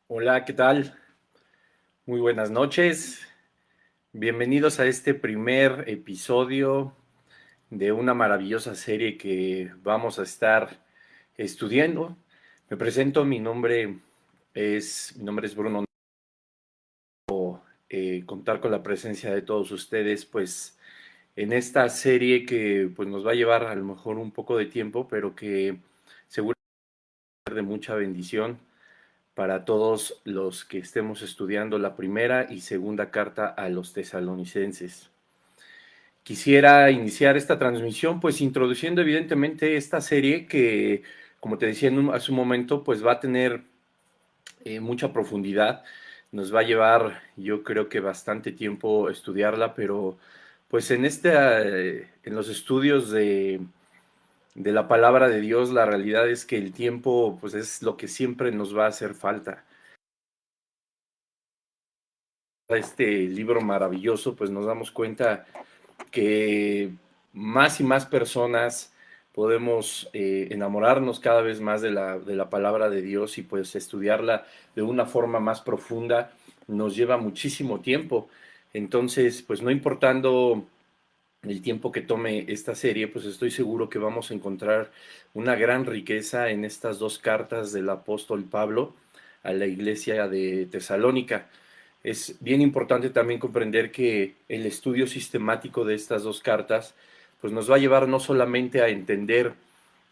Hola, ¿qué tal? Muy buenas noches. Bienvenidos a este primer episodio de una maravillosa serie que vamos a estar estudiando. Me presento, mi nombre es Bruno. Contar con la presencia de todos ustedes, pues en esta serie que pues nos va a llevar a lo mejor un poco de tiempo, pero que seguro va a ser de mucha bendición para todos los que estemos estudiando la primera y segunda carta a los tesalonicenses. Quisiera iniciar esta transmisión pues introduciendo evidentemente esta serie que, como te decía hace un momento, pues va a tener mucha profundidad. Nos va a llevar, yo creo que bastante tiempo estudiarla, pero pues en los estudios de la palabra de Dios, la realidad es que el tiempo pues es lo que siempre nos va a hacer falta. Este libro maravilloso, pues nos damos cuenta que más y más personas podemos enamorarnos cada vez más de la palabra de Dios y pues estudiarla de una forma más profunda nos lleva muchísimo tiempo. Entonces, pues no importando el tiempo que tome esta serie, pues estoy seguro que vamos a encontrar una gran riqueza en estas dos cartas del apóstol Pablo a la iglesia de Tesalónica. Es bien importante también comprender que el estudio sistemático de estas dos cartas pues nos va a llevar no solamente a entender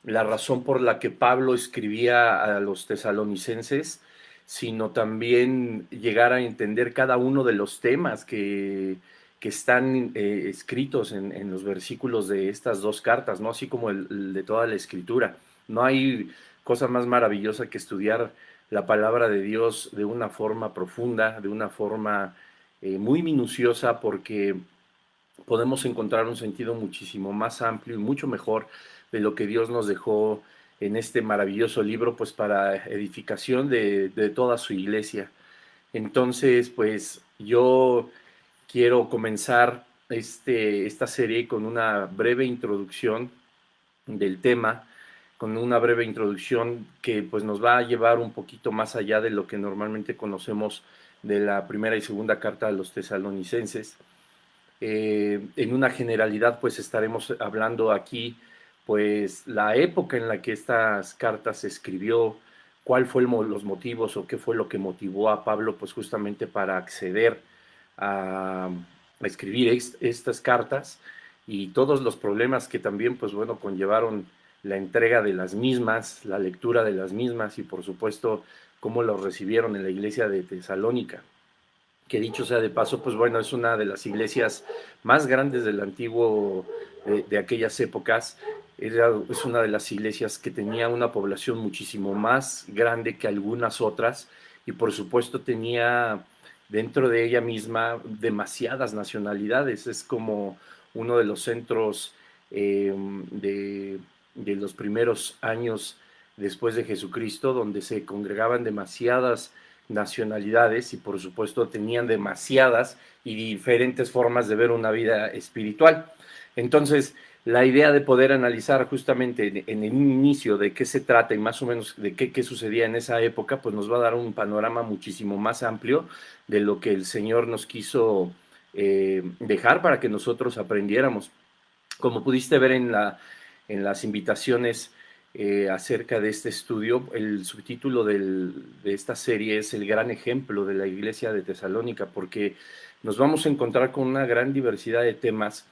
la razón por la que Pablo escribía a los tesalonicenses, sino también llegar a entender cada uno de los temas que están escritos en los versículos de estas dos cartas, ¿no? Así como el de toda la escritura. No hay cosa más maravillosa que estudiar la palabra de Dios de una forma profunda, de una forma muy minuciosa, porque podemos encontrar un sentido muchísimo más amplio y mucho mejor de lo que Dios nos dejó en este maravilloso libro, pues para edificación de toda su iglesia. Entonces, pues yo quiero comenzar esta serie con una breve introducción del tema, con una breve introducción que pues nos va a llevar un poquito más allá de lo que normalmente conocemos de la primera y segunda carta a los tesalonicenses. En una generalidad, pues estaremos hablando aquí, pues la época en la que estas cartas se escribió, cuál fue los motivos o qué fue lo que motivó a Pablo, pues justamente para acceder a escribir estas cartas y todos los problemas que también, pues bueno, conllevaron la entrega de las mismas, la lectura de las mismas y por supuesto cómo los recibieron en la iglesia de Tesalónica, que dicho sea de paso, pues bueno, es una de las iglesias más grandes del antiguo, de aquellas épocas. Es una de las iglesias que tenía una población muchísimo más grande que algunas otras y por supuesto tenía dentro de ella misma demasiadas nacionalidades. Es como uno de los centros de los primeros años después de Jesucristo, donde se congregaban demasiadas nacionalidades y por supuesto tenían demasiadas y diferentes formas de ver una vida espiritual. Entonces, la idea de poder analizar justamente en el inicio de qué se trata y más o menos de qué sucedía en esa época, pues nos va a dar un panorama muchísimo más amplio de lo que el Señor nos quiso dejar para que nosotros aprendiéramos. Como pudiste ver en las invitaciones acerca de este estudio, el subtítulo de esta serie es El gran ejemplo de la iglesia de Tesalónica, porque nos vamos a encontrar con una gran diversidad de temas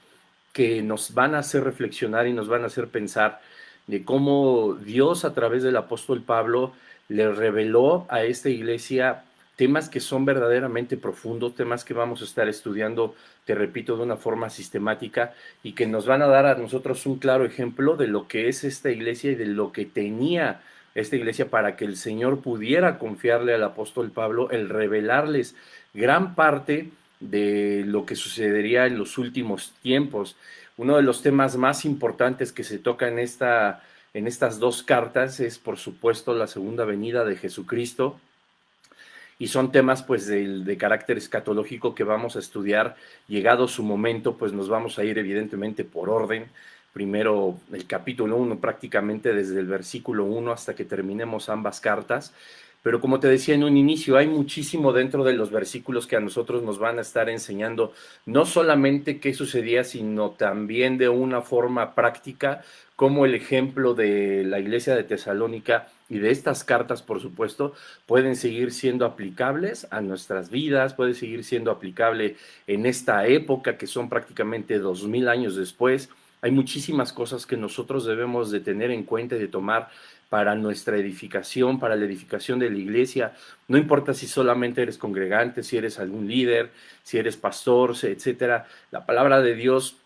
que nos van a hacer reflexionar y nos van a hacer pensar de cómo Dios a través del apóstol Pablo le reveló a esta iglesia temas que son verdaderamente profundos, temas que vamos a estar estudiando, te repito, de una forma sistemática y que nos van a dar a nosotros un claro ejemplo de lo que es esta iglesia y de lo que tenía esta iglesia para que el Señor pudiera confiarle al apóstol Pablo el revelarles gran parte de lo que sucedería en los últimos tiempos. Uno de los temas más importantes que se toca en estas dos cartas es, por supuesto, la segunda venida de Jesucristo, y son temas pues de carácter escatológico que vamos a estudiar. Llegado su momento, pues nos vamos a ir evidentemente por orden primero el capítulo 1, prácticamente desde el versículo 1 hasta que terminemos ambas cartas. Pero como te decía en un inicio, hay muchísimo dentro de los versículos que a nosotros nos van a estar enseñando no solamente qué sucedía, sino también de una forma práctica, como el ejemplo de la iglesia de Tesalónica y de estas cartas, por supuesto, pueden seguir siendo aplicables a nuestras vidas, puede seguir siendo aplicable en esta época que son prácticamente 2000 años después. Hay muchísimas cosas que nosotros debemos de tener en cuenta y de tomar para nuestra edificación, para la edificación de la iglesia. No importa si solamente eres congregante, si eres algún líder, si eres pastor, etcétera. La palabra de Dios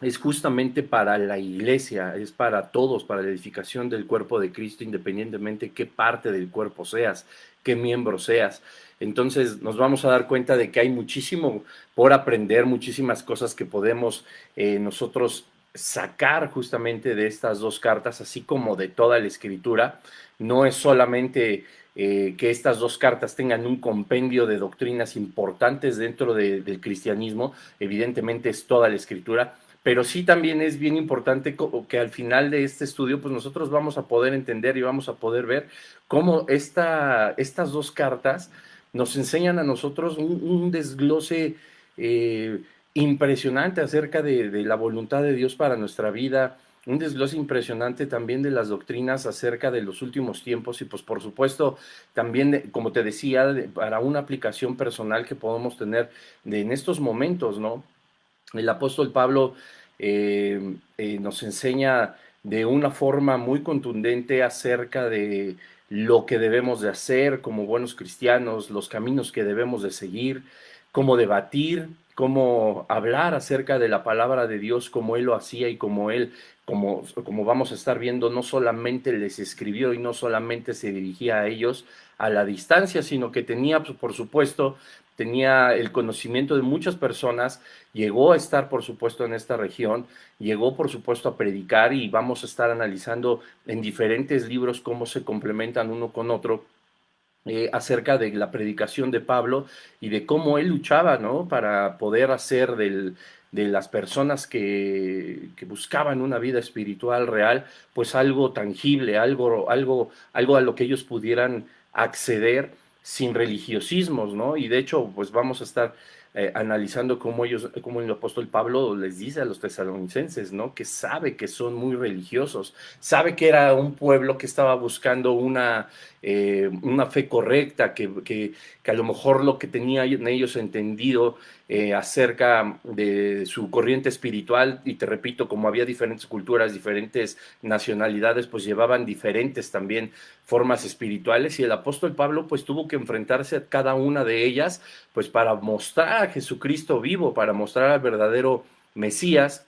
es justamente para la iglesia, es para todos, para la edificación del cuerpo de Cristo, independientemente qué parte del cuerpo seas, qué miembro seas. Entonces nos vamos a dar cuenta de que hay muchísimo por aprender, muchísimas cosas que podemos nosotros sacar justamente de estas dos cartas, así como de toda la escritura. No es solamente que estas dos cartas tengan un compendio de doctrinas importantes dentro del cristianismo, evidentemente es toda la escritura, pero sí también es bien importante que al final de este estudio, pues nosotros vamos a poder entender y vamos a poder ver cómo estas dos cartas nos enseñan a nosotros un desglose eh, impresionante acerca de la voluntad de Dios para nuestra vida, un desglose impresionante también de las doctrinas acerca de los últimos tiempos y pues por supuesto también, como te decía, para una aplicación personal que podemos tener en estos momentos, ¿no? El apóstol Pablo nos enseña de una forma muy contundente acerca de lo que debemos de hacer como buenos cristianos, los caminos que debemos de seguir, cómo debatir, cómo hablar acerca de la palabra de Dios, como él lo hacía y como él, como vamos a estar viendo, no solamente les escribió y no solamente se dirigía a ellos a la distancia, sino que tenía, pues, por supuesto, tenía el conocimiento de muchas personas, llegó a estar, por supuesto, en esta región, llegó, por supuesto, a predicar y vamos a estar analizando en diferentes libros cómo se complementan uno con otro acerca de la predicación de Pablo y de cómo él luchaba, ¿no? Para poder hacer de las personas que buscaban una vida espiritual real, pues algo tangible, algo a lo que ellos pudieran acceder sin religiosismos, ¿no? Y de hecho, pues vamos a estar analizando cómo el apóstol Pablo les dice a los tesalonicenses, ¿no? Que sabe que son muy religiosos, sabe que era un pueblo que estaba buscando una fe correcta, que a lo mejor lo que tenían ellos entendido acerca de su corriente espiritual, y te repito, como había diferentes culturas, diferentes nacionalidades, pues llevaban diferentes también formas espirituales, y el apóstol Pablo pues tuvo que enfrentarse a cada una de ellas, pues para mostrar a Jesucristo vivo, para mostrar al verdadero Mesías,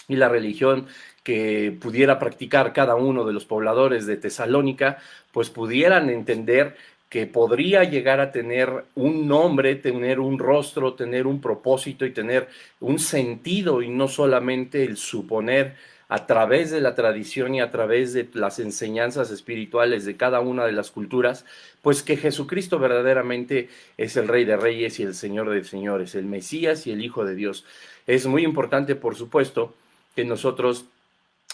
y la religión que pudiera practicar cada uno de los pobladores de Tesalónica, pues pudieran entender que podría llegar a tener un nombre, tener un rostro, tener un propósito y tener un sentido y no solamente el suponer a través de la tradición y a través de las enseñanzas espirituales de cada una de las culturas, pues que Jesucristo verdaderamente es el Rey de Reyes y el Señor de Señores, el Mesías y el Hijo de Dios. Es muy importante, por supuesto, que nosotros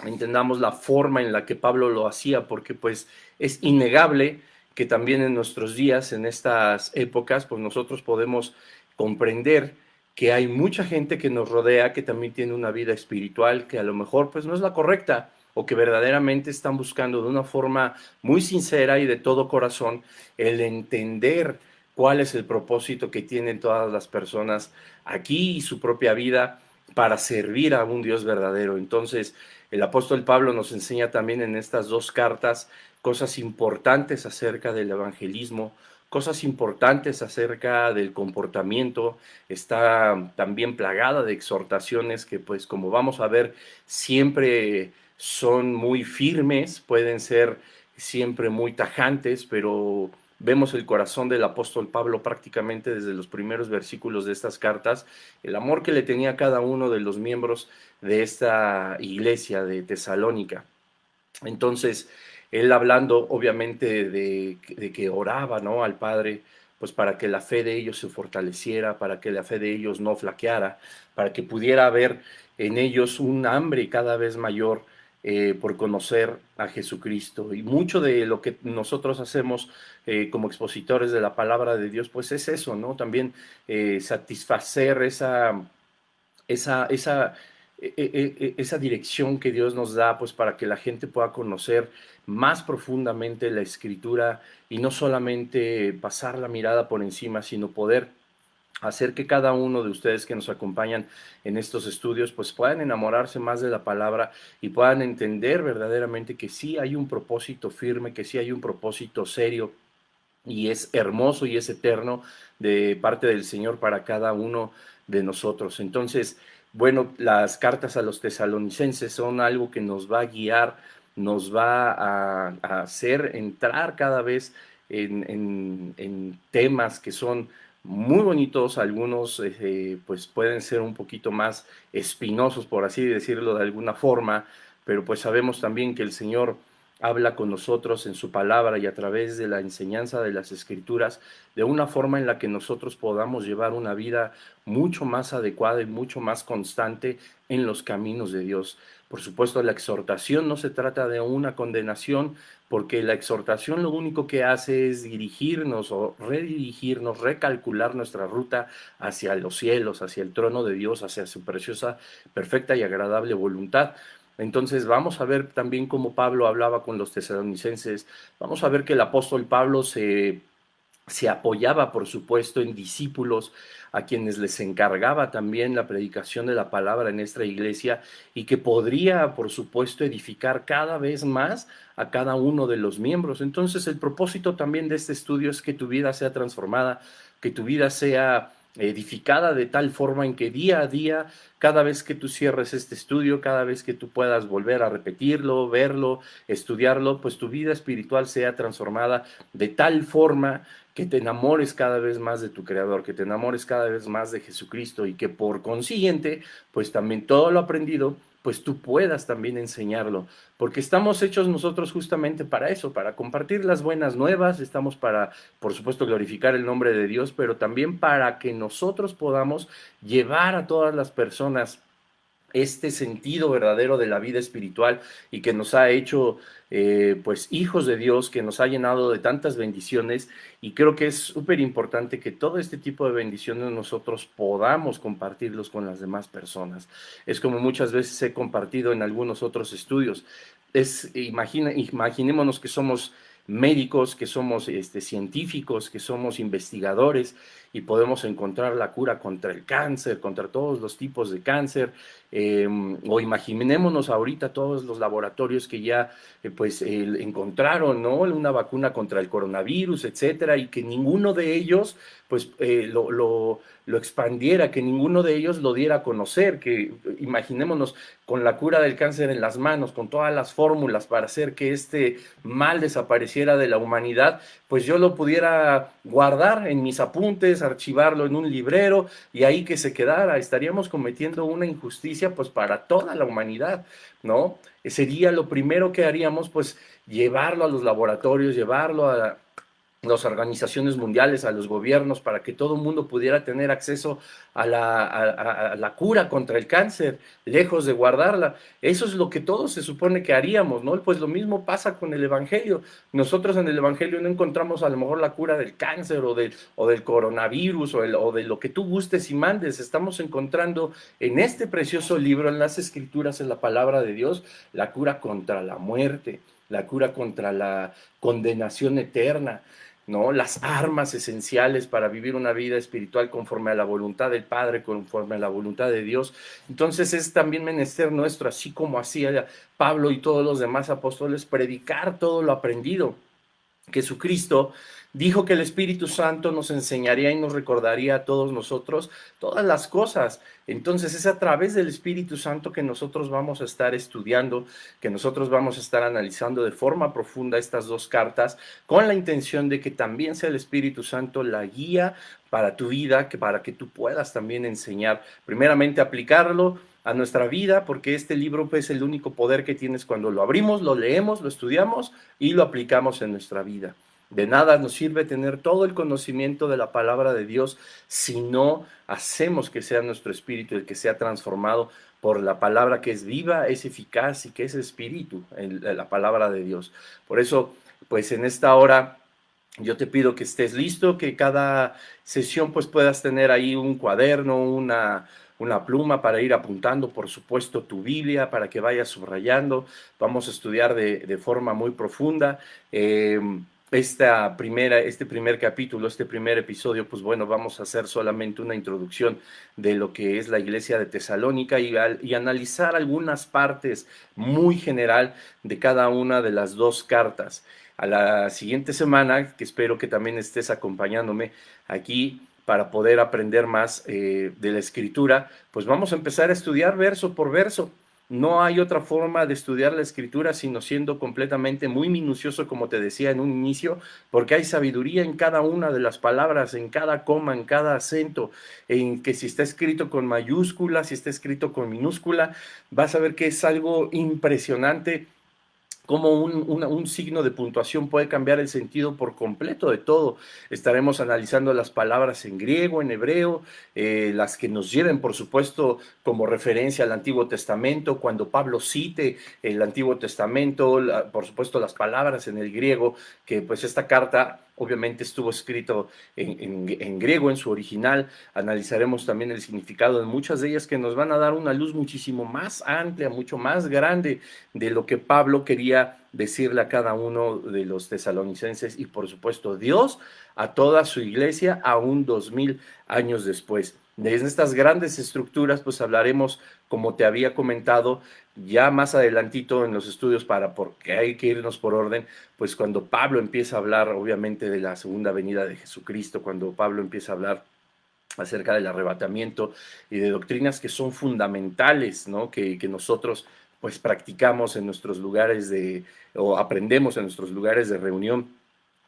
entendamos la forma en la que Pablo lo hacía, porque pues es innegable que también en nuestros días, en estas épocas, pues nosotros podemos comprender que hay mucha gente que nos rodea que también tiene una vida espiritual que a lo mejor pues no es la correcta o que verdaderamente están buscando de una forma muy sincera y de todo corazón el entender cuál es el propósito que tienen todas las personas aquí y su propia vida para servir a un Dios verdadero. Entonces, el apóstol Pablo nos enseña también en estas dos cartas cosas importantes acerca del evangelismo, cosas importantes acerca del comportamiento. Está también plagada de exhortaciones que, pues, como vamos a ver, siempre son muy firmes, pueden ser siempre muy tajantes, pero vemos el corazón del apóstol Pablo prácticamente desde los primeros versículos de estas cartas, el amor que le tenía a cada uno de los miembros de esta iglesia de Tesalónica. Entonces, él hablando obviamente de que oraba, ¿no? Al Padre pues para que la fe de ellos se fortaleciera, para que la fe de ellos no flaqueara, para que pudiera haber en ellos un hambre cada vez mayor por conocer a Jesucristo. Y mucho de lo que nosotros hacemos como expositores de la palabra de Dios, pues es eso, ¿no? También satisfacer esa, esa, esa dirección que Dios nos da, pues para que la gente pueda conocer más profundamente la Escritura y no solamente pasar la mirada por encima, sino poder hacer que cada uno de ustedes que nos acompañan en estos estudios pues puedan enamorarse más de la palabra y puedan entender verdaderamente que sí hay un propósito firme, que sí hay un propósito serio y es hermoso y es eterno de parte del Señor para cada uno de nosotros. Entonces, bueno, las cartas a los tesalonicenses son algo que nos va a guiar, nos va a hacer entrar cada vez en temas que son muy bonitos, algunos pues pueden ser un poquito más espinosos, por así decirlo de alguna forma, pero pues sabemos también que el Señor habla con nosotros en su palabra y a través de la enseñanza de las Escrituras de una forma en la que nosotros podamos llevar una vida mucho más adecuada y mucho más constante en los caminos de Dios. Por supuesto, la exhortación no se trata de una condenación, porque la exhortación lo único que hace es dirigirnos o redirigirnos, recalcular nuestra ruta hacia los cielos, hacia el trono de Dios, hacia su preciosa, perfecta y agradable voluntad. Entonces vamos a ver también cómo Pablo hablaba con los tesalonicenses, vamos a ver que el apóstol Pablo se apoyaba, por supuesto, en discípulos a quienes les encargaba también la predicación de la palabra en esta iglesia y que podría, por supuesto, edificar cada vez más a cada uno de los miembros. Entonces, el propósito también de este estudio es que tu vida sea transformada, que tu vida sea edificada de tal forma en que día a día, cada vez que tú cierres este estudio, cada vez que tú puedas volver a repetirlo, verlo, estudiarlo, pues tu vida espiritual sea transformada de tal forma que te enamores cada vez más de tu Creador, que te enamores cada vez más de Jesucristo y que por consiguiente, pues también todo lo aprendido, pues tú puedas también enseñarlo, porque estamos hechos nosotros justamente para eso, para compartir las buenas nuevas, estamos para, por supuesto, glorificar el nombre de Dios, pero también para que nosotros podamos llevar a todas las personas este sentido verdadero de la vida espiritual y que nos ha hecho pues hijos de Dios, que nos ha llenado de tantas bendiciones y creo que es súper importante que todo este tipo de bendiciones nosotros podamos compartirlos con las demás personas. Es como muchas veces he compartido en algunos otros estudios. Imaginémonos que somos médicos, que somos científicos, que somos investigadores y podemos encontrar la cura contra el cáncer, contra todos los tipos de cáncer, o imaginémonos ahorita todos los laboratorios que ya encontraron, ¿no? Una vacuna contra el coronavirus, etcétera, y que ninguno de ellos pues lo expandiera, que ninguno de ellos lo diera a conocer, que imaginémonos con la cura del cáncer en las manos, con todas las fórmulas para hacer que este mal desapareciera de la humanidad, pues yo lo pudiera guardar en mis apuntes, archivarlo en un librero y ahí que se quedara. Estaríamos cometiendo una injusticia pues para toda la humanidad, ¿no? Sería lo primero que haríamos, pues llevarlo a los laboratorios, llevarlo a las organizaciones mundiales, a los gobiernos, para que todo el mundo pudiera tener acceso a la cura contra el cáncer, lejos de guardarla. Eso es lo que todos se supone que haríamos, ¿no? Pues lo mismo pasa con el Evangelio. Nosotros en el Evangelio no encontramos a lo mejor la cura del cáncer o del coronavirus o de lo que tú gustes y mandes. Estamos encontrando en este precioso libro, en las Escrituras, en la palabra de Dios, la cura contra la muerte, la cura contra la condenación eterna, ¿no? Las armas esenciales para vivir una vida espiritual conforme a la voluntad del Padre, conforme a la voluntad de Dios. Entonces es también menester nuestro, así como hacía Pablo y todos los demás apóstoles, predicar todo lo aprendido. Jesucristo dijo que el Espíritu Santo nos enseñaría y nos recordaría a todos nosotros todas las cosas. Entonces es a través del Espíritu Santo que nosotros vamos a estar estudiando, que nosotros vamos a estar analizando de forma profunda estas dos cartas, con la intención de que también sea el Espíritu Santo la guía para tu vida, para que tú puedas también enseñar, primeramente aplicarlo a nuestra vida, porque este libro es el único poder que tienes cuando lo abrimos, lo leemos, lo estudiamos y lo aplicamos en nuestra vida. De nada nos sirve tener todo el conocimiento de la palabra de Dios si no hacemos que sea nuestro espíritu el que sea transformado por la palabra que es viva, es eficaz y que es espíritu, la palabra de Dios. Por eso, pues en esta hora yo te pido que estés listo, que cada sesión pues puedas tener ahí un cuaderno, una pluma para ir apuntando, por supuesto, tu Biblia, para que vayas subrayando. Vamos a estudiar de forma muy profunda. Este primer capítulo, este primer episodio, pues bueno, vamos a hacer solamente una introducción de lo que es la iglesia de Tesalónica y analizar algunas partes muy general de cada una de las dos cartas. A la siguiente semana, que espero que también estés acompañándome aquí para poder aprender más de la escritura, pues vamos a empezar a estudiar verso por verso. No hay otra forma de estudiar la escritura sino siendo completamente muy minucioso, como te decía en un inicio, porque hay sabiduría en cada una de las palabras, en cada coma, en cada acento, en que si está escrito con mayúscula, si está escrito con minúscula, vas a ver que es algo impresionante cómo un signo de puntuación puede cambiar el sentido por completo de todo. Estaremos analizando las palabras en griego, en hebreo, las que nos lleven, por supuesto, como referencia al Antiguo Testamento, cuando Pablo cite el Antiguo Testamento, por supuesto, las palabras en el griego, que pues esta carta obviamente estuvo escrito en griego, en su original. Analizaremos también el significado de muchas de ellas que nos van a dar una luz muchísimo más amplia, mucho más grande de lo que Pablo quería decirle a cada uno de los tesalonicenses y por supuesto Dios a toda su iglesia aún 2000 años después. De estas grandes estructuras pues hablaremos, como te había comentado, ya más adelantito en los estudios porque hay que irnos por orden, pues cuando Pablo empieza a hablar obviamente de la segunda venida de Jesucristo, cuando Pablo empieza a hablar acerca del arrebatamiento y de doctrinas que son fundamentales, ¿no? Que nosotros pues practicamos en nuestros lugares o aprendemos en nuestros lugares de reunión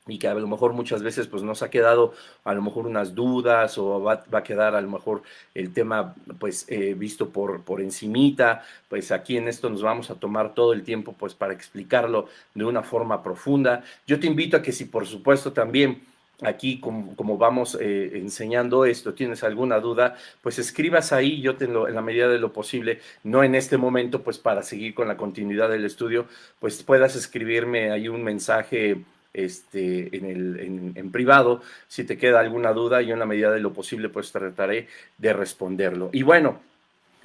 y que a lo mejor muchas veces pues nos ha quedado a lo mejor unas dudas o va a quedar a lo mejor el tema pues visto por encimita, pues aquí en esto nos vamos a tomar todo el tiempo pues para explicarlo de una forma profunda. Yo te invito a que si por supuesto también aquí como vamos enseñando esto, tienes alguna duda, pues escribas ahí, en la medida de lo posible, no en este momento, pues para seguir con la continuidad del estudio, pues puedas escribirme ahí un mensaje en privado, si te queda alguna duda, yo en la medida de lo posible, pues trataré de responderlo. Y bueno,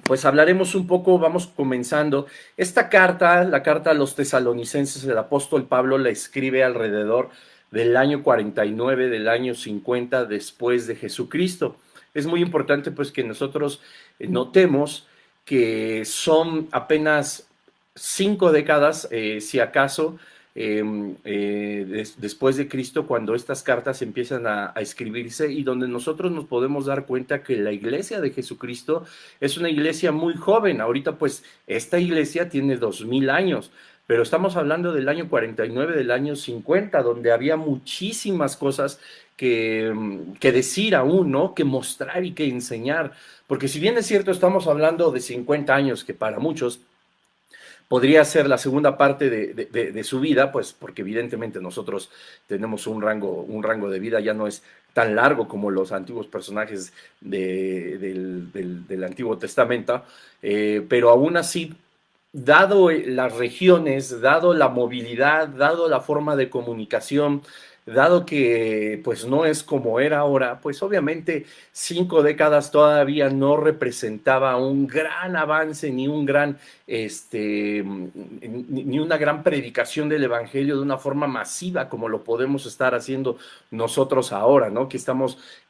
pues hablaremos un poco, vamos comenzando. Esta carta, la carta a los tesalonicenses, el apóstol Pablo la escribe alrededor del año 49, del año 50 después de Jesucristo. Es muy importante pues que nosotros notemos que son apenas 5 décadas, si acaso, después de Cristo, cuando estas cartas empiezan a escribirse y donde nosotros nos podemos dar cuenta que la iglesia de Jesucristo es una iglesia muy joven. Ahorita pues esta iglesia tiene 2000 años, pero estamos hablando del año 49, del año 50, donde había muchísimas cosas que decir aún, ¿no? Que mostrar y que enseñar. Porque si bien es cierto, estamos hablando de 50 años, que para muchos podría ser la segunda parte de su vida, pues porque evidentemente nosotros tenemos un rango de vida, ya no es tan largo como los antiguos personajes del Antiguo Testamento, pero aún así, dado las regiones, dado la movilidad, dado la forma de comunicación, dado que pues no es como era ahora, pues obviamente 5 décadas todavía no representaba un gran avance ni un gran ni una gran predicación del evangelio de una forma masiva como lo podemos estar haciendo nosotros ahora, ¿no?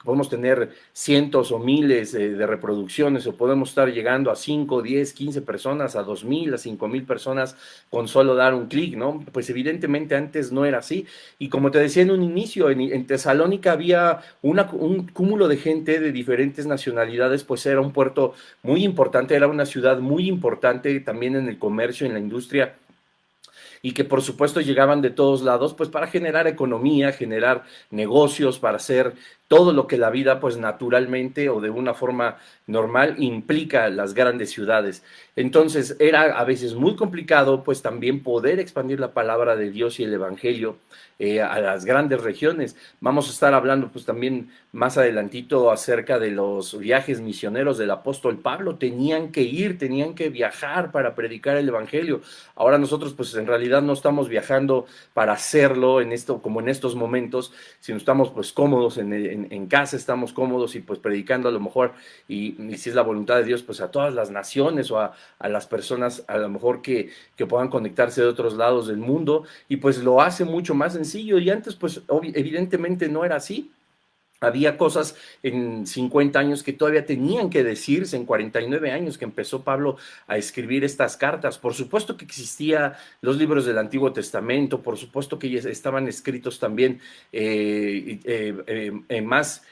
Podemos tener cientos o miles de reproducciones o podemos estar llegando a 5, 10, 15 personas, a 2000, a 5000 personas con solo dar un clic, ¿no? Pues evidentemente antes no era así. Y como te decía en un inicio, en Tesalónica había un cúmulo de gente de diferentes nacionalidades, pues era un puerto muy importante, era una ciudad muy importante también en el comercio, en la industria, y que por supuesto llegaban de todos lados, pues para generar economía, generar negocios, para hacer todo lo que la vida pues naturalmente o de una forma normal implica las grandes ciudades. Entonces era a veces muy complicado pues también poder expandir la palabra de Dios y el Evangelio a las grandes regiones. Vamos a estar hablando pues también más adelantito acerca de los viajes misioneros del apóstol Pablo. Tenían que ir, tenían que viajar para predicar el Evangelio. Ahora nosotros pues en realidad no estamos viajando para hacerlo en esto, como en estos momentos, sino estamos pues cómodos en casa, estamos cómodos y pues predicando a lo mejor, y si es la voluntad de Dios, pues a todas las naciones o a las personas a lo mejor que puedan conectarse de otros lados del mundo, y pues lo hace mucho más sencillo. Y antes pues evidentemente no era así. Había cosas en 50 años que todavía tenían que decirse, en 49 años que empezó Pablo a escribir estas cartas. Por supuesto que existían los libros del Antiguo Testamento, por supuesto que estaban escritos también más...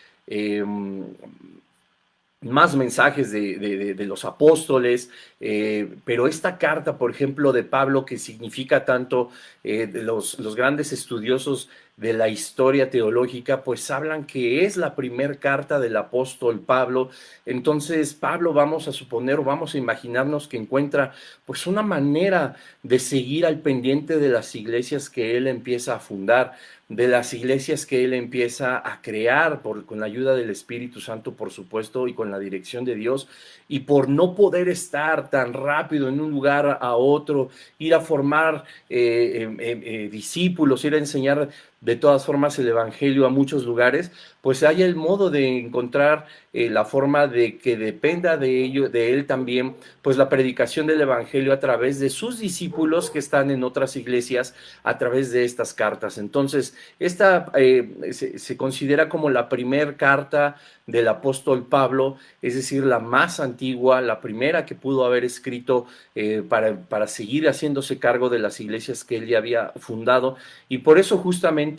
más mensajes de los apóstoles, pero esta carta, por ejemplo, de Pablo, que significa tanto, de los grandes estudiosos de la historia teológica, pues hablan que es la primer carta del apóstol Pablo. Entonces, Pablo, vamos a suponer o vamos a imaginarnos que encuentra pues una manera de seguir al pendiente de las iglesias que él empieza a fundar, de las iglesias que él empieza a crear con la ayuda del Espíritu Santo, por supuesto, y con la dirección de Dios, y por no poder estar tan rápido en un lugar a otro, ir a formar discípulos, ir a enseñar de todas formas el Evangelio a muchos lugares, pues hay el modo de encontrar la forma de que dependa de ello, de él también, pues la predicación del Evangelio a través de sus discípulos que están en otras iglesias, a través de estas cartas. Entonces, esta se considera como la primer carta del apóstol Pablo, es decir, la más antigua, la primera que pudo haber escrito para seguir haciéndose cargo de las iglesias que él ya había fundado, y por eso justamente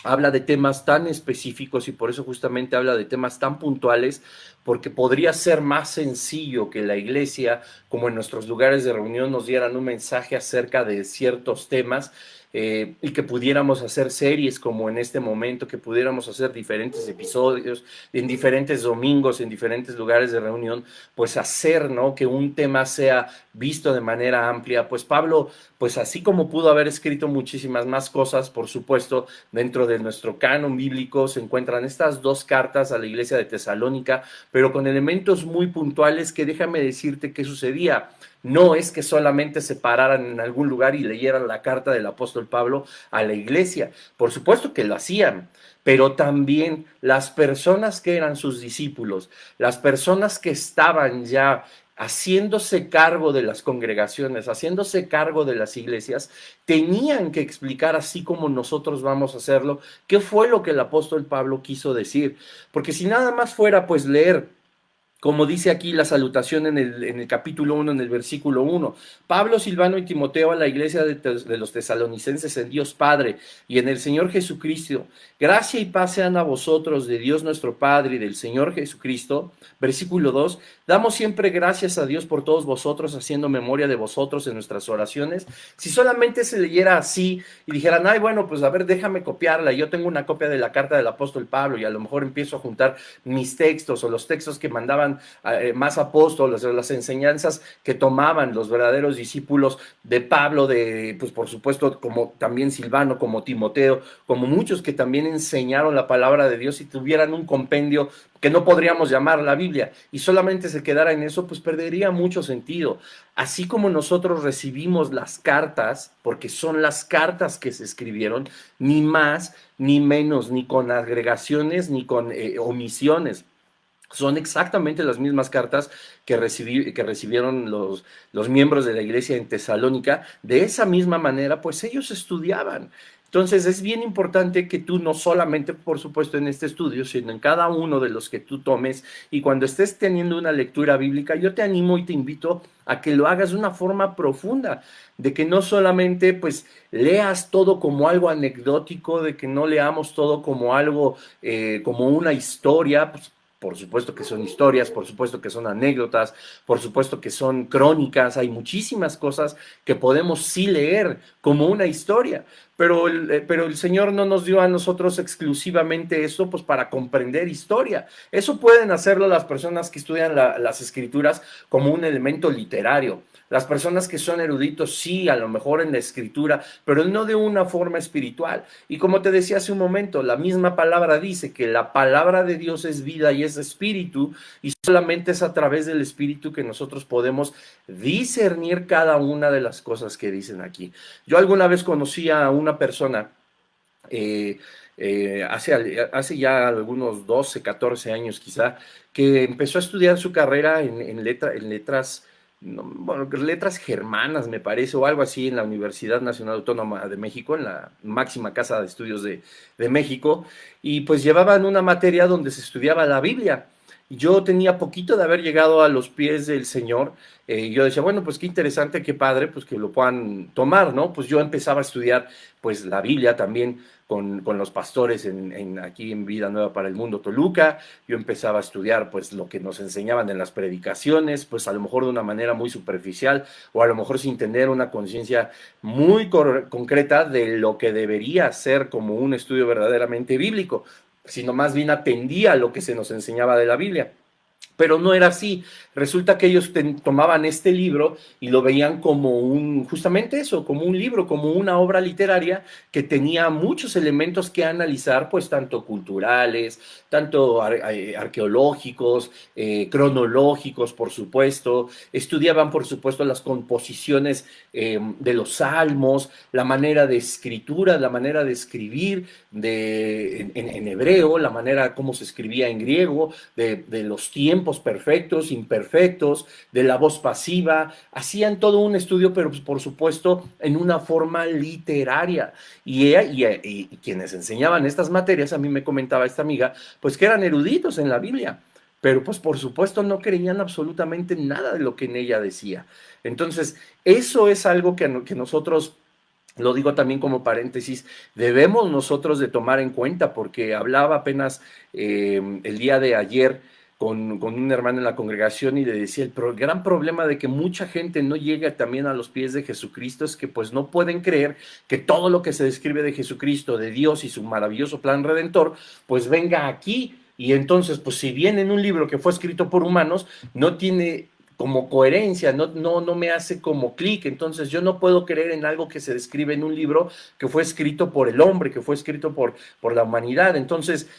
habla de temas tan específicos y por eso justamente habla de temas tan puntuales, porque podría ser más sencillo que la iglesia, como en nuestros lugares de reunión, nos dieran un mensaje acerca de ciertos temas, y que pudiéramos hacer series como en este momento, que pudiéramos hacer diferentes episodios en diferentes domingos, en diferentes lugares de reunión, pues hacer, ¿no?, que un tema sea visto de manera amplia. Pues Pablo, pues así como pudo haber escrito muchísimas más cosas, por supuesto, dentro de nuestro canon bíblico se encuentran estas dos cartas a la iglesia de Tesalónica, pero con elementos muy puntuales que déjame decirte qué sucedía. No es que solamente se pararan en algún lugar y leyeran la carta del apóstol Pablo a la iglesia. Por supuesto que lo hacían, pero también las personas que eran sus discípulos, las personas que estaban ya haciéndose cargo de las congregaciones, haciéndose cargo de las iglesias, tenían que explicar, así como nosotros vamos a hacerlo, qué fue lo que el apóstol Pablo quiso decir. Porque si nada más fuera pues leer, como dice aquí la salutación en el capítulo 1, en el versículo 1, Pablo, Silvano y Timoteo a la iglesia de los tesalonicenses en Dios Padre y en el Señor Jesucristo, gracia y paz sean a vosotros de Dios nuestro Padre y del Señor Jesucristo. Versículo 2, damos siempre gracias a Dios por todos vosotros, haciendo memoria de vosotros en nuestras oraciones. Si solamente se leyera así y dijeran, ay, bueno, pues a ver, déjame copiarla, yo tengo una copia de la carta del apóstol Pablo y a lo mejor empiezo a juntar mis textos o los textos que mandaban más apóstoles, las enseñanzas que tomaban los verdaderos discípulos de Pablo, de, pues por supuesto, como también Silvano, como Timoteo, como muchos que también enseñaron la palabra de Dios, y tuvieran un compendio que no podríamos llamar la Biblia, y solamente se quedara en eso, pues perdería mucho sentido. Así como nosotros recibimos las cartas, porque son las cartas que se escribieron, ni más, ni menos, ni con agregaciones, ni con omisiones. Son exactamente las mismas cartas que recibieron los miembros de la iglesia en Tesalónica. De esa misma manera, pues ellos estudiaban. Entonces es bien importante que tú no solamente, por supuesto, en este estudio, sino en cada uno de los que tú tomes, y cuando estés teniendo una lectura bíblica, yo te animo y te invito a que lo hagas de una forma profunda, de que no solamente pues leas todo como algo anecdótico, de que no leamos todo como algo, como una historia, pues, por supuesto que son historias, por supuesto que son anécdotas, por supuesto que son crónicas, hay muchísimas cosas que podemos sí leer como una historia, pero el Señor no nos dio a nosotros exclusivamente eso pues para comprender historia. Eso pueden hacerlo las personas que estudian las escrituras como un elemento literario. Las personas que son eruditos, sí, a lo mejor en la escritura, pero no de una forma espiritual. Y como te decía hace un momento, la misma palabra dice que la palabra de Dios es vida y es espíritu, y solamente es a través del espíritu que nosotros podemos discernir cada una de las cosas que dicen aquí. Yo alguna vez conocí a una persona, eh, hace ya algunos 12, 14 años quizá, que empezó a estudiar su carrera en letras, no, bueno, letras germanas, me parece, o algo así, en la Universidad Nacional Autónoma de México, en la máxima casa de estudios de México, y pues llevaban una materia donde se estudiaba la Biblia. Yo tenía poquito de haber llegado a los pies del Señor. Yo decía, bueno, pues qué interesante, qué padre, pues que lo puedan tomar, ¿no? Pues yo empezaba a estudiar, pues la Biblia también con los pastores aquí en Vida Nueva para el Mundo Toluca. Yo empezaba a estudiar, pues lo que nos enseñaban en las predicaciones, pues a lo mejor de una manera muy superficial o a lo mejor sin tener una conciencia muy concreta de lo que debería ser como un estudio verdaderamente bíblico, sino más bien atendía a lo que se nos enseñaba de la Biblia. Pero no era así. Resulta que ellos tomaban este libro y lo veían como justamente eso, como un libro, como una obra literaria que tenía muchos elementos que analizar, pues tanto culturales, tanto arqueológicos, cronológicos, por supuesto. Estudiaban, por supuesto, las composiciones de los salmos, la manera de escritura, la manera de escribir en hebreo, la manera como se escribía en griego, de los tiempos perfectos, imperfectos, de la voz pasiva. Hacían todo un estudio, pero pues, por supuesto en una forma literaria. Y quienes enseñaban estas materias, a mí me comentaba esta amiga, pues que eran eruditos en la Biblia, pero pues por supuesto no creían absolutamente nada de lo que en ella decía. Entonces, eso es algo que nosotros, lo digo también como paréntesis, debemos nosotros de tomar en cuenta, porque hablaba apenas el día de ayer con un hermano en la congregación y le decía, gran problema de que mucha gente no llega también a los pies de Jesucristo es que pues no pueden creer que todo lo que se describe de Jesucristo, de Dios y su maravilloso plan redentor, pues venga aquí. Y entonces, pues si bien en un libro que fue escrito por humanos, no tiene como coherencia, no me hace como clic. Entonces yo no puedo creer en algo que se describe en un libro que fue escrito por el hombre, que fue escrito por la humanidad. Entonces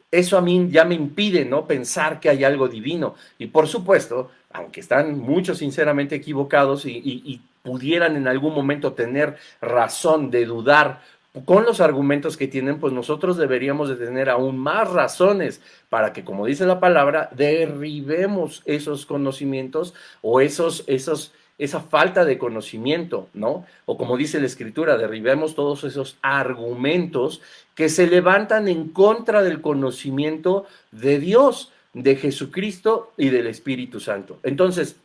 eso a mí ya me impide, ¿no?, pensar que hay algo divino. Y por supuesto, aunque están muchos sinceramente equivocados y pudieran en algún momento tener razón de dudar con los argumentos que tienen, pues nosotros deberíamos de tener aún más razones para que, como dice la palabra, derribemos esos conocimientos o esa falta de conocimiento, ¿no? O como dice la Escritura, derribemos todos esos argumentos que se levantan en contra del conocimiento de Dios, de Jesucristo y del Espíritu Santo. Entonces,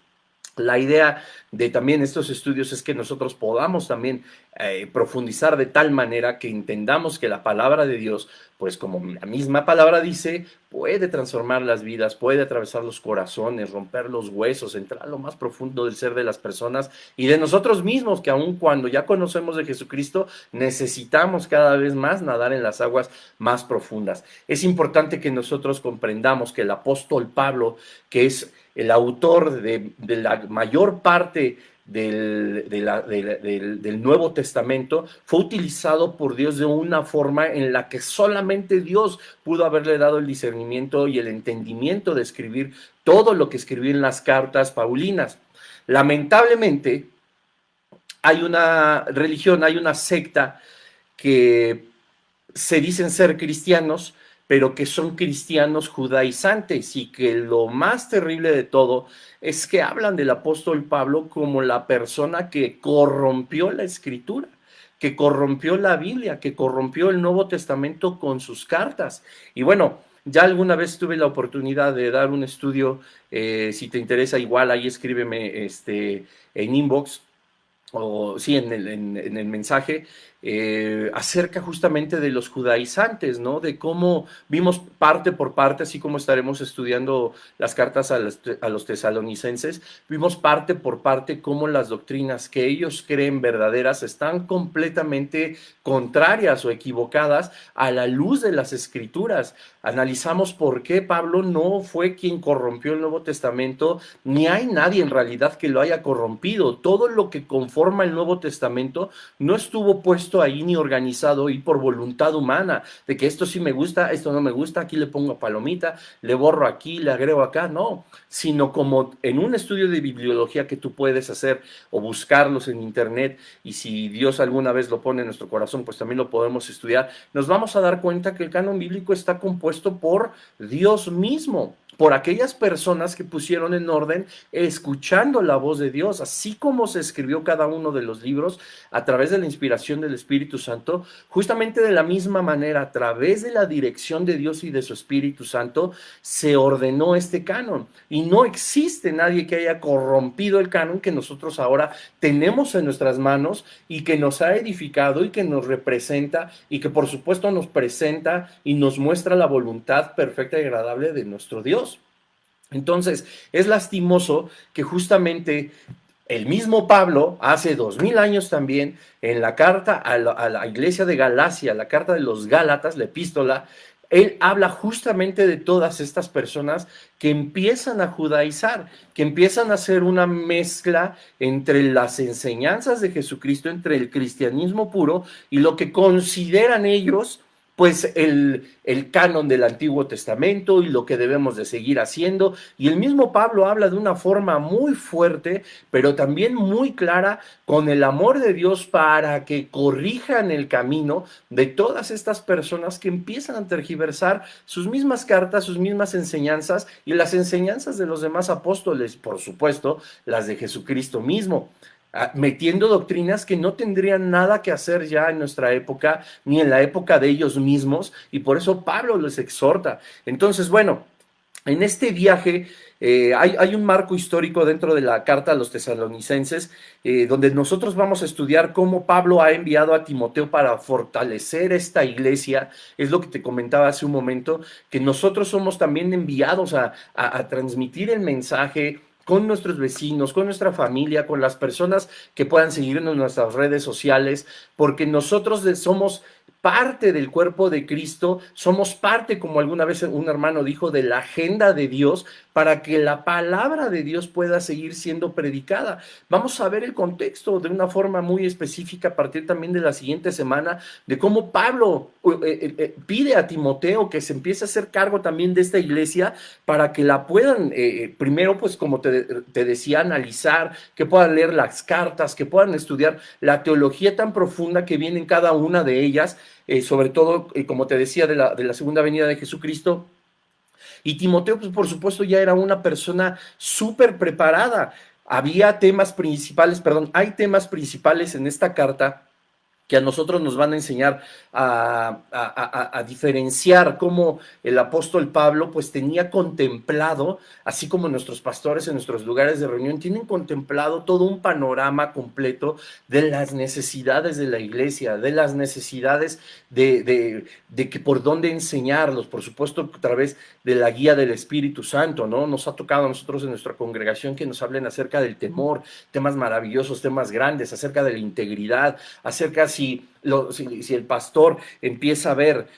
la idea de también estos estudios es que nosotros podamos también profundizar de tal manera que entendamos que la palabra de Dios, pues como la misma palabra dice, puede transformar las vidas, puede atravesar los corazones, romper los huesos, entrar a lo más profundo del ser de las personas y de nosotros mismos, que aun cuando ya conocemos de Jesucristo, necesitamos cada vez más nadar en las aguas más profundas. Es importante que nosotros comprendamos que el apóstol Pablo, que es el autor de la mayor parte del Nuevo Testamento, fue utilizado por Dios de una forma en la que solamente Dios pudo haberle dado el discernimiento y el entendimiento de escribir todo lo que escribió en las cartas paulinas. Lamentablemente, hay una religión, hay una secta que se dicen ser cristianos, pero que son cristianos judaizantes, y que lo más terrible de todo es que hablan del apóstol Pablo como la persona que corrompió la escritura, que corrompió la Biblia, que corrompió el Nuevo Testamento con sus cartas. Y bueno, ya alguna vez tuve la oportunidad de dar un estudio, si te interesa igual, ahí escríbeme en inbox, o sí, en el mensaje, acerca justamente de los judaizantes, ¿no? De cómo vimos parte por parte, así como estaremos estudiando las cartas a los tesalonicenses, vimos parte por parte cómo las doctrinas que ellos creen verdaderas están completamente contrarias o equivocadas a la luz de las escrituras. Analizamos por qué Pablo no fue quien corrompió el Nuevo Testamento, ni hay nadie en realidad que lo haya corrompido. Todo lo que conforma el Nuevo Testamento no estuvo puesto ahí ni organizado y por voluntad humana, de que esto sí me gusta, esto no me gusta, aquí le pongo palomita, le borro aquí, le agrego acá, no, sino como en un estudio de bibliología que tú puedes hacer o buscarlos en internet, y si Dios alguna vez lo pone en nuestro corazón, pues también lo podemos estudiar, nos vamos a dar cuenta que el canon bíblico está compuesto por Dios mismo, por aquellas personas que pusieron en orden escuchando la voz de Dios, así como se escribió cada uno de los libros a través de la inspiración del Espíritu Santo, justamente de la misma manera, a través de la dirección de Dios y de su Espíritu Santo, se ordenó este canon. Y no existe nadie que haya corrompido el canon que nosotros ahora tenemos en nuestras manos y que nos ha edificado y que nos representa y que por supuesto nos presenta y nos muestra la voluntad perfecta y agradable de nuestro Dios. Entonces, es lastimoso que justamente el mismo Pablo, hace 2000 años también, en la carta a la iglesia de Galacia, la carta de los Gálatas, la epístola, él habla justamente de todas estas personas que empiezan a judaizar, que empiezan a hacer una mezcla entre las enseñanzas de Jesucristo, entre el cristianismo puro y lo que consideran ellos pues el canon del Antiguo Testamento y lo que debemos de seguir haciendo. Y el mismo Pablo habla de una forma muy fuerte, pero también muy clara, con el amor de Dios para que corrijan el camino de todas estas personas que empiezan a tergiversar sus mismas cartas, sus mismas enseñanzas y las enseñanzas de los demás apóstoles, por supuesto, las de Jesucristo mismo, metiendo doctrinas que no tendrían nada que hacer ya en nuestra época, ni en la época de ellos mismos, y por eso Pablo les exhorta. Entonces, bueno, en este viaje hay un marco histórico dentro de la carta a los tesalonicenses, donde nosotros vamos a estudiar cómo Pablo ha enviado a Timoteo para fortalecer esta iglesia. Es lo que te comentaba hace un momento, que nosotros somos también enviados a transmitir el mensaje con nuestros vecinos, con nuestra familia, con las personas que puedan seguirnos en nuestras redes sociales, porque nosotros somos parte del cuerpo de Cristo, somos parte, como alguna vez un hermano dijo, de la agenda de Dios para que la palabra de Dios pueda seguir siendo predicada. Vamos a ver el contexto de una forma muy específica a partir también de la siguiente semana, de cómo Pablo pide a Timoteo que se empiece a hacer cargo también de esta iglesia para que la puedan, primero, pues como te decía, analizar, que puedan leer las cartas, que puedan estudiar la teología tan profunda que viene en cada una de ellas, sobre todo, como te decía, de la segunda venida de Jesucristo. Y Timoteo, pues por supuesto, ya era una persona súper preparada. Había temas principales, perdón, hay temas principales en esta carta que a nosotros nos van a enseñar a diferenciar cómo el apóstol Pablo pues tenía contemplado, así como nuestros pastores en nuestros lugares de reunión, tienen contemplado todo un panorama completo de las necesidades de la iglesia, de las necesidades de que por dónde enseñarlos, por supuesto a través de la guía del Espíritu Santo, ¿no? Nos ha tocado a nosotros en nuestra congregación que nos hablen acerca del temor, temas maravillosos, temas grandes, acerca de la integridad, acerca si el pastor empieza a ver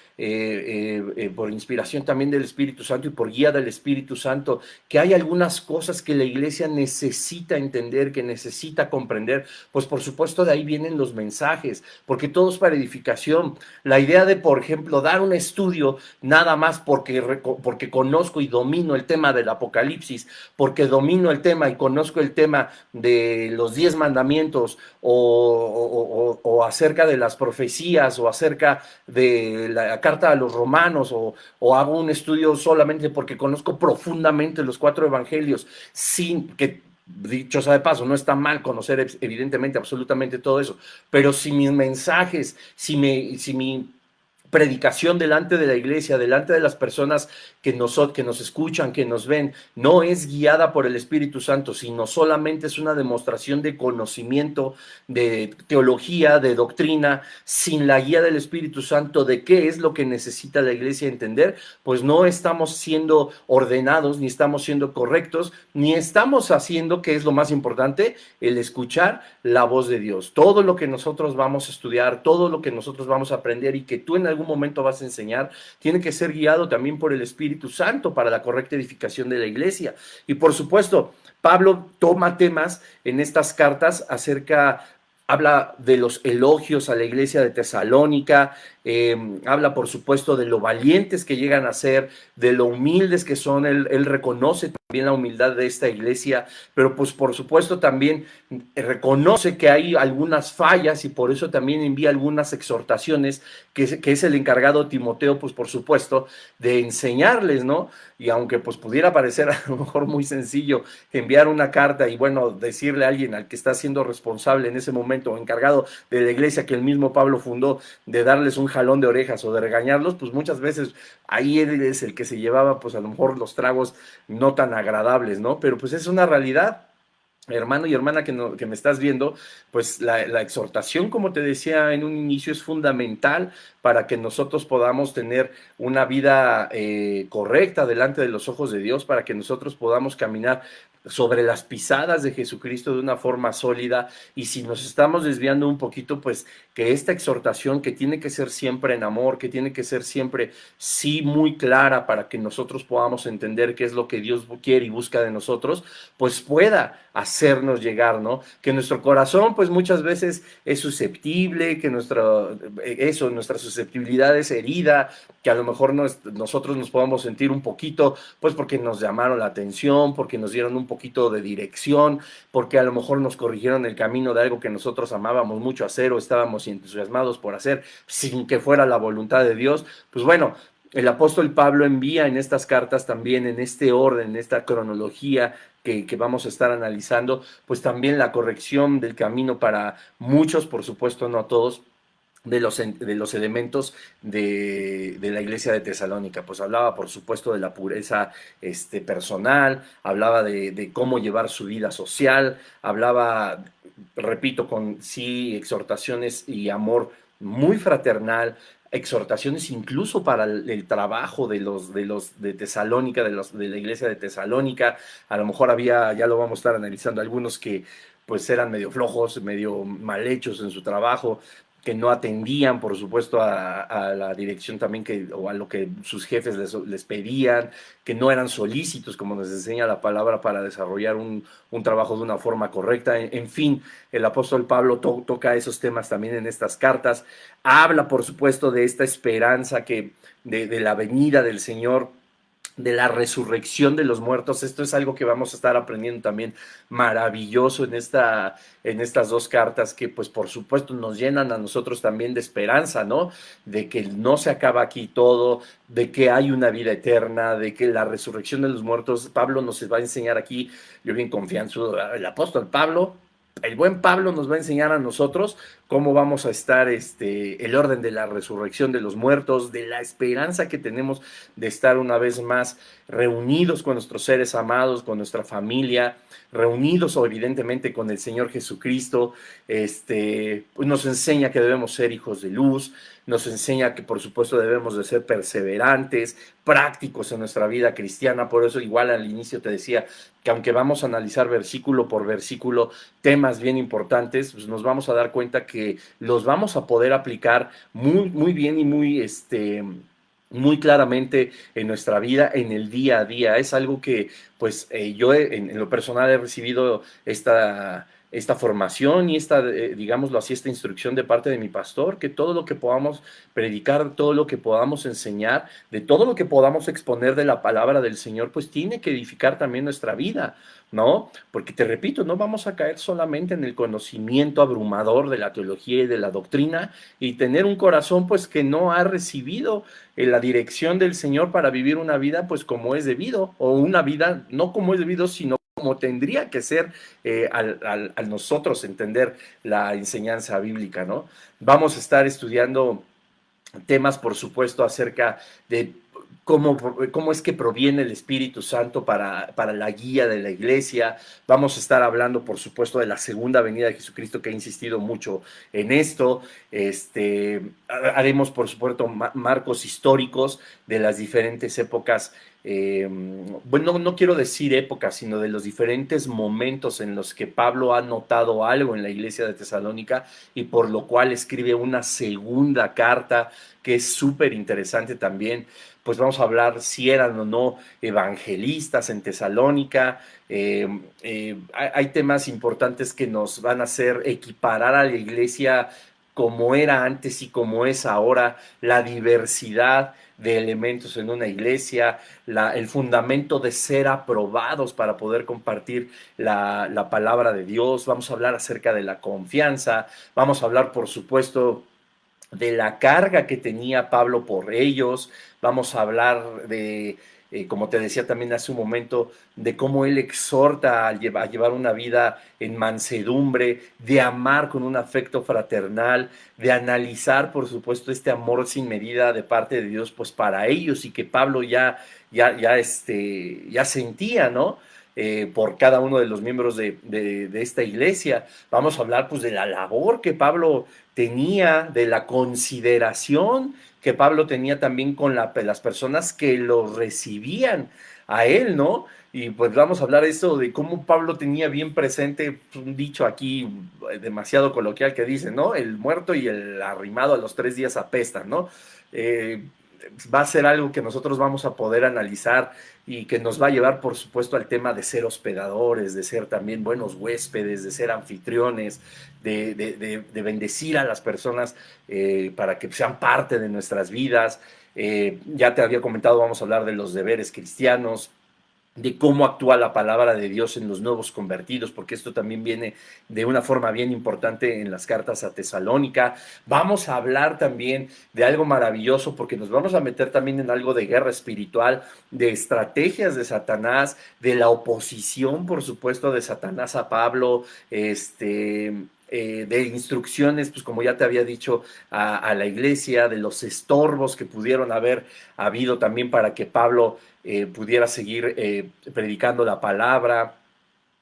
por inspiración también del Espíritu Santo y por guía del Espíritu Santo, que hay algunas cosas que la iglesia necesita entender, que necesita comprender, pues por supuesto de ahí vienen los mensajes, porque todo es para edificación. La idea de, por ejemplo, dar un estudio nada más porque conozco y domino el tema del Apocalipsis, porque domino el tema y conozco el tema de los 10 mandamientos o acerca de las profecías o acerca de la carta a los romanos o hago un estudio solamente porque conozco profundamente los 4 evangelios, sin que, dicho sea de paso, no está mal conocer evidentemente absolutamente todo eso, pero si mis mensajes, si mi predicación delante de la iglesia, delante de las personas que nos escuchan, que nos ven, no es guiada por el Espíritu Santo, sino solamente es una demostración de conocimiento, de teología, de doctrina, sin la guía del Espíritu Santo de qué es lo que necesita la iglesia entender, pues no estamos siendo ordenados, ni estamos siendo correctos, ni estamos haciendo, que es lo más importante, el escuchar la voz de Dios. Todo lo que nosotros vamos a estudiar, todo lo que nosotros vamos a aprender y que tú en algún momento vas a enseñar, tiene que ser guiado también por el Espíritu Santo para la correcta edificación de la iglesia. Y por supuesto, Pablo toma temas en estas cartas habla de los elogios a la iglesia de Tesalónica, habla por supuesto de lo valientes que llegan a ser, de lo humildes que son, él reconoce también la humildad de esta iglesia, pero pues por supuesto también reconoce que hay algunas fallas y por eso también envía algunas exhortaciones, que es el encargado Timoteo, pues por supuesto, de enseñarles, ¿no? Y aunque pues pudiera parecer a lo mejor muy sencillo enviar una carta y bueno, decirle a alguien al que está siendo responsable en ese momento o encargado de la iglesia que el mismo Pablo fundó, de darles un jalón de orejas o de regañarlos, pues muchas veces ahí él es el que se llevaba pues a lo mejor los tragos no tan agradables, ¿no? Pero pues es una realidad. Hermano y hermana que me estás viendo, pues la exhortación, como te decía en un inicio, es fundamental para que nosotros podamos tener una vida correcta delante de los ojos de Dios, para que nosotros podamos caminar sobre las pisadas de Jesucristo de una forma sólida. Y si nos estamos desviando un poquito, pues que esta exhortación, que tiene que ser siempre en amor, que tiene que ser siempre sí muy clara para que nosotros podamos entender qué es lo que Dios quiere y busca de nosotros, pues pueda hacernos llegar, ¿no? Que nuestro corazón, pues muchas veces es susceptible, que nuestra susceptibilidad es herida, que a lo mejor nosotros nos podamos sentir un poquito, pues porque nos llamaron la atención, porque nos dieron un poquito de dirección, porque a lo mejor nos corrigieron el camino de algo que nosotros amábamos mucho hacer o estábamos entusiasmados por hacer sin que fuera la voluntad de Dios. Pues bueno, el apóstol Pablo envía en estas cartas también, en este orden, en esta cronología que vamos a estar analizando, pues también la corrección del camino para muchos, por supuesto no todos, de los elementos de la iglesia de Tesalónica. Pues hablaba, por supuesto, de la pureza personal, hablaba de cómo llevar su vida social, hablaba, repito, con sí exhortaciones y amor muy fraternal, exhortaciones incluso para el trabajo de Tesalónica, de la iglesia de Tesalónica. A lo mejor había, ya lo vamos a estar analizando, algunos que pues eran medio flojos, medio mal hechos en su trabajo, que no atendían, por supuesto, a la dirección también o a lo que sus jefes les pedían, que no eran solícitos, como nos enseña la palabra, para desarrollar un trabajo de una forma correcta. En fin, el apóstol Pablo toca esos temas también en estas cartas. Habla, por supuesto, de esta esperanza de la venida del Señor, de la resurrección de los muertos. Esto es algo que vamos a estar aprendiendo también maravilloso en estas dos cartas, que pues por supuesto nos llenan a nosotros también de esperanza, ¿no? De que no se acaba aquí todo, de que hay una vida eterna, de que la resurrección de los muertos, Pablo nos va a enseñar aquí, yo bien confianzo, el apóstol Pablo, el buen Pablo nos va a enseñar a nosotros cómo vamos a estar, el orden de la resurrección de los muertos, de la esperanza que tenemos de estar una vez más reunidos con nuestros seres amados, con nuestra familia, reunidos o evidentemente con el Señor Jesucristo. Pues nos enseña que debemos ser hijos de luz, nos enseña que por supuesto debemos de ser perseverantes, prácticos en nuestra vida cristiana. Por eso igual al inicio te decía que aunque vamos a analizar versículo por versículo temas bien importantes, pues nos vamos a dar cuenta que los vamos a poder aplicar muy, muy bien y muy claramente en nuestra vida, en el día a día. Es algo que pues yo en lo personal he recibido esta formación y digámoslo así, esta instrucción de parte de mi pastor, que todo lo que podamos predicar, todo lo que podamos enseñar, de todo lo que podamos exponer de la palabra del Señor, pues tiene que edificar también nuestra vida, ¿no? Porque te repito, no vamos a caer solamente en el conocimiento abrumador de la teología y de la doctrina y tener un corazón pues que no ha recibido la dirección del Señor para vivir una vida pues como es debido, o una vida no como es debido, sino como tendría que ser al nosotros entender la enseñanza bíblica, ¿no? Vamos a estar estudiando temas, por supuesto, acerca de cómo es que proviene el Espíritu Santo para la guía de la iglesia. Vamos a estar hablando, por supuesto, de la segunda venida de Jesucristo, que ha insistido mucho en esto. Haremos, por supuesto, marcos históricos de las diferentes épocas. Bueno, no quiero decir épocas, sino de los diferentes momentos en los que Pablo ha notado algo en la iglesia de Tesalónica y por lo cual escribe una segunda carta que es súper interesante también. Pues vamos a hablar si eran o no evangelistas en Tesalónica. Hay temas importantes que nos van a hacer equiparar a la iglesia como era antes y como es ahora, la diversidad de elementos en una iglesia, el fundamento de ser aprobados para poder compartir la palabra de Dios. Vamos a hablar acerca de la confianza, vamos a hablar, por supuesto, de la carga que tenía Pablo por ellos. Vamos a hablar de, como te decía también hace un momento, de cómo él exhorta a llevar una vida en mansedumbre, de amar con un afecto fraternal, de analizar, por supuesto, este amor sin medida de parte de Dios, pues para ellos, y que Pablo ya sentía, ¿no? Por cada uno de los miembros de esta iglesia. Vamos a hablar pues de la labor que Pablo tenía, de la consideración que Pablo tenía también con las personas que lo recibían a él, ¿no? Y pues vamos a hablar de eso, de cómo Pablo tenía bien presente un dicho aquí demasiado coloquial que dice, ¿no? El muerto y el arrimado a los 3 días apestan, ¿no? Eh, Va a ser algo que nosotros vamos a poder analizar y que nos va a llevar, por supuesto, al tema de ser hospedadores, de ser también buenos huéspedes, de ser anfitriones, de bendecir a las personas para que sean parte de nuestras vidas. Ya te había comentado, vamos a hablar de los deberes cristianos, de cómo actúa la palabra de Dios en los nuevos convertidos, porque esto también viene de una forma bien importante en las cartas a Tesalónica. Vamos a hablar también de algo maravilloso, porque nos vamos a meter también en algo de guerra espiritual, de estrategias de Satanás, de la oposición, por supuesto, de Satanás a Pablo, de instrucciones, pues como ya te había dicho, a la iglesia, de los estorbos que pudieron haber habido también para que Pablo pudiera seguir predicando la palabra.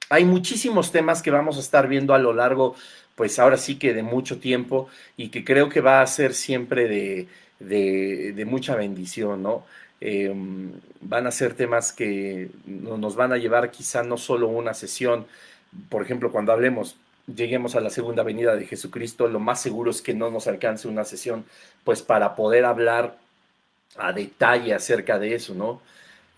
Hay muchísimos temas que vamos a estar viendo a lo largo, pues ahora sí que de mucho tiempo, y que creo que va a ser siempre de mucha bendición, ¿no? Eh, Van a ser temas que nos van a llevar quizá no solo una sesión. Por ejemplo, cuando lleguemos a la segunda venida de Jesucristo, lo más seguro es que no nos alcance una sesión, pues para poder hablar a detalle acerca de eso, ¿no?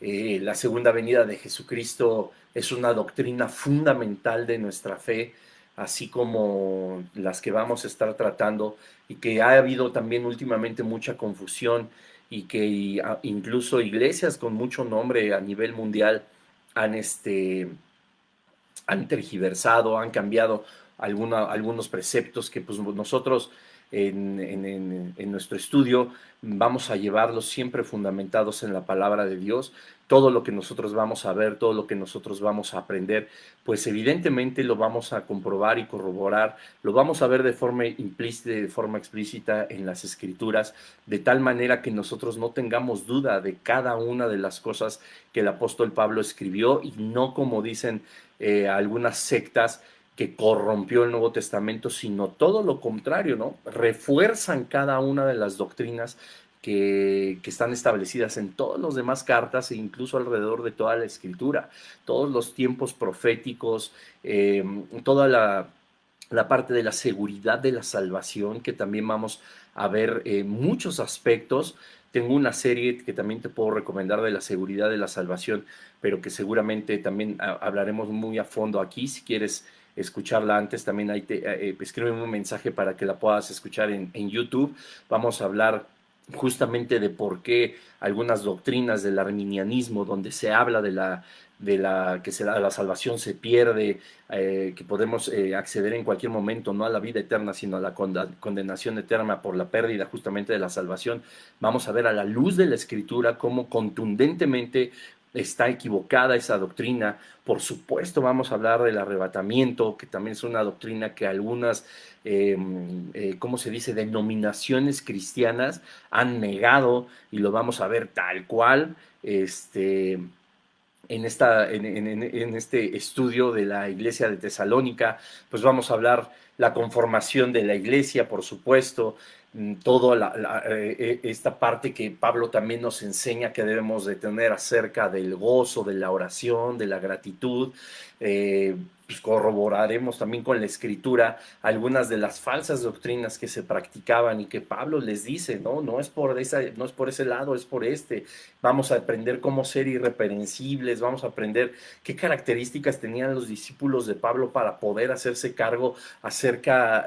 La segunda venida de Jesucristo es una doctrina fundamental de nuestra fe, así como las que vamos a estar tratando, y que ha habido también últimamente mucha confusión, y que incluso iglesias con mucho nombre a nivel mundial han, han tergiversado, han cambiado algunos preceptos que pues nosotros en nuestro estudio vamos a llevarlos siempre fundamentados en la palabra de Dios. Todo lo que nosotros vamos a ver, todo lo que nosotros vamos a aprender, pues evidentemente lo vamos a comprobar y corroborar, lo vamos a ver de forma implícita y de forma explícita en las escrituras, de tal manera que nosotros no tengamos duda de cada una de las cosas que el apóstol Pablo escribió, y no como dicen algunas sectas, que corrompió el Nuevo Testamento, sino todo lo contrario, ¿no? Refuerzan cada una de las doctrinas que están establecidas en todas las demás cartas e incluso alrededor de toda la escritura, todos los tiempos proféticos, toda la parte de la seguridad de la salvación, que también vamos a ver muchos aspectos. Tengo una serie que también te puedo recomendar de la seguridad de la salvación, pero que seguramente también hablaremos muy a fondo aquí. Si quieres escucharla antes, también ahí escríbeme un mensaje para que la puedas escuchar en YouTube. Vamos a hablar justamente de por qué algunas doctrinas del arminianismo, donde se habla que la salvación se pierde, que podemos acceder en cualquier momento, no a la vida eterna, sino a la condenación eterna por la pérdida justamente de la salvación. Vamos a ver a la luz de la escritura cómo contundentemente está equivocada esa doctrina. Por supuesto, vamos a hablar del arrebatamiento, que también es una doctrina que algunas, ¿cómo se dice?, denominaciones cristianas han negado, y lo vamos a ver tal cual, en este estudio de la iglesia de Tesalónica. Pues vamos a hablar la conformación de la iglesia, por supuesto, toda esta parte que Pablo también nos enseña que debemos de tener acerca del gozo, de la oración, de la gratitud. Pues corroboraremos también con la escritura algunas de las falsas doctrinas que se practicaban y que Pablo les dice, no, no es por ese lado, es por este. Vamos a aprender cómo ser irreprensibles, vamos a aprender qué características tenían los discípulos de Pablo para poder hacerse cargo acerca